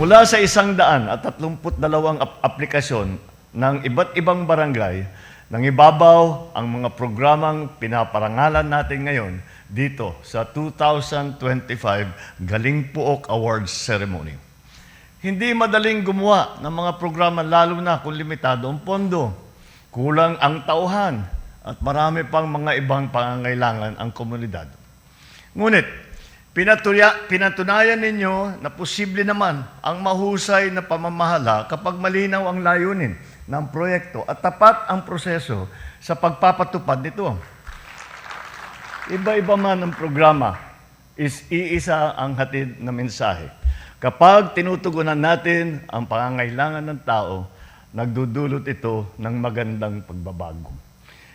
Mula sa 132 aplikasyon ng iba't ibang barangay, nangibabaw ang mga programang pinaparangalan natin ngayon dito sa 2025 Galing Puok Awards Ceremony. Hindi madaling gumawa ng mga programa lalo na kung limitado ang pondo, kulang ang tauhan at marami pang mga ibang pangangailangan ang komunidad. Ngunit, pinatunayan ninyo na posible naman ang mahusay na pamamahala kapag malinaw ang layunin ng proyekto at tapat ang proseso sa pagpapatupad nito. Iba-iba man ang programa, iisa ang hatid na mensahe. Kapag tinutugunan natin ang pangangailangan ng tao, nagdudulot ito ng magandang pagbabago.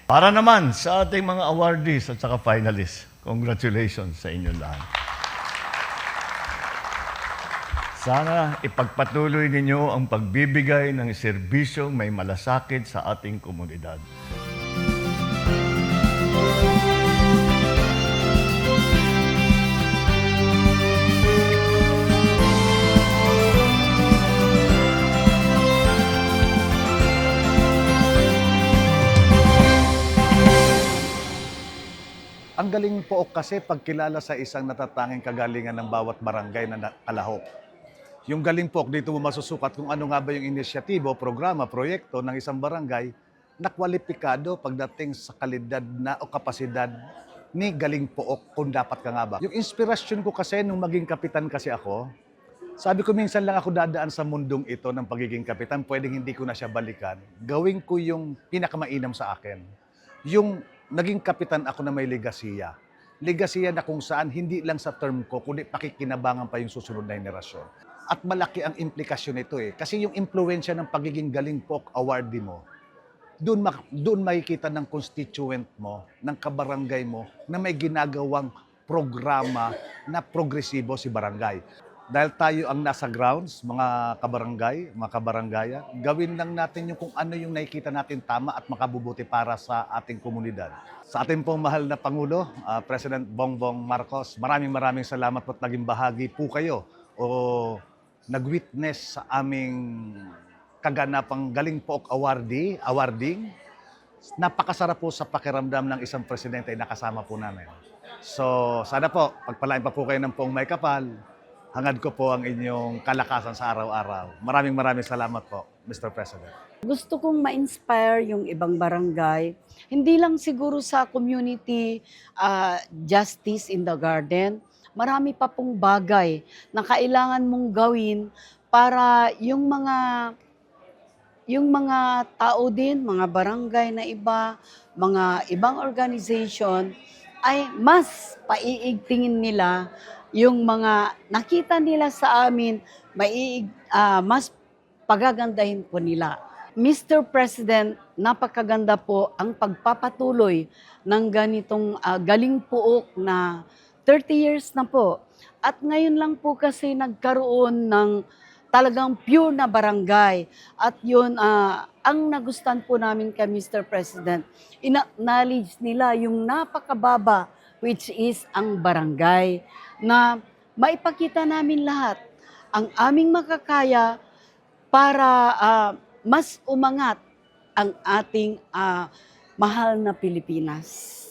Para naman sa ating mga awardees at saka finalists, congratulations sa inyong lahat. Sana ipagpatuloy ninyo ang pagbibigay ng serbisyong may malasakit sa ating komunidad. Ang Galing Pook kasi pagkilala sa isang natatanging kagalingan ng bawat barangay na kalahok. Yung Galing Pook, dito mo masusukat kung ano nga ba yung inisyatibo, programa, proyekto ng isang barangay na kwalipikado pagdating sa kalidad na o kapasidad ni Galing Pook kung dapat ka nga ba. Yung inspirasyon ko kasi nung maging kapitan kasi ako, sabi ko minsan lang ako dadaan sa mundong ito ng pagiging kapitan, pwedeng hindi ko na siya balikan. Gawin ko yung pinakamainam sa akin. Yung naging kapitan ako na may legasiya. Legasiya na kung saan hindi lang sa term ko, kundi pakikinabangan pa yung susunod na henerasyon. At malaki ang implikasyon nito eh. Kasi yung impluensya ng pagiging Galing Pook awardee mo, doon makikita ng constituent mo, ng kabarangay mo, na may ginagawang programa na progresibo si barangay. Dahil tayo ang nasa grounds, mga kabarangay, mga kabarangaya, gawin lang natin yung kung ano yung nakikita natin tama at makabubuti para sa ating komunidad. Sa ating pong mahal na Pangulo, President Bongbong Marcos, maraming salamat po at naging bahagi po kayo o nag-witness sa aming kaganapang Galing Pook awarding. Napakasarap po sa pakiramdam ng isang presidente ay nakasama po namin. So sana po, pagpalain pa po kayo ng poong may kapal. Hangad ko po ang inyong kalakasan sa araw-araw. Maraming salamat po, Mr. President. Gusto kong ma-inspire yung ibang barangay, hindi lang siguro sa community justice in the garden, marami pa pong bagay na kailangan mong gawin para yung mga tao din, mga barangay na iba, mga ibang organization, ay mas paiigtingin nila yung mga nakita nila sa amin, mas pagagandahin po nila. Mr. President, napakaganda po ang pagpapatuloy ng ganitong Galing Pook na 30 years na po. At ngayon lang po kasi nagkaroon ng talagang pure na barangay. At yun, ang nagustuhan po namin kay Mr. President, ina-acknowledge nila yung napakababa, which is ang barangay, na maipakita namin lahat ang aming makakaya para mas umangat ang ating mahal na Pilipinas.